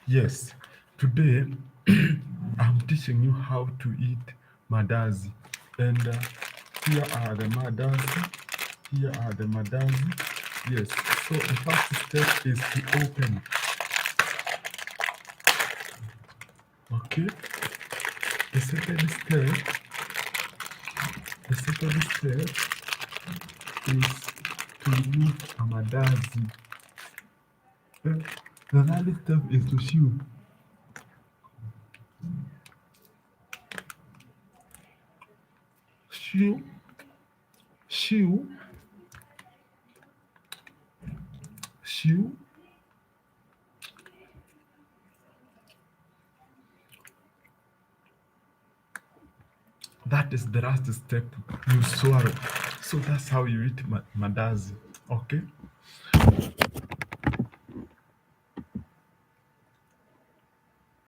Yes, today I'm teaching you how to eat mandazi. And here are the mandazi. Here are the mandazi. Yes, so the first step is to open. Okay, the second step, the second step is to remove a mandazi. The third step is to chew. Chew, chew, chew. That is the last step. You swallow. So that's how you eat mandazi. Okay.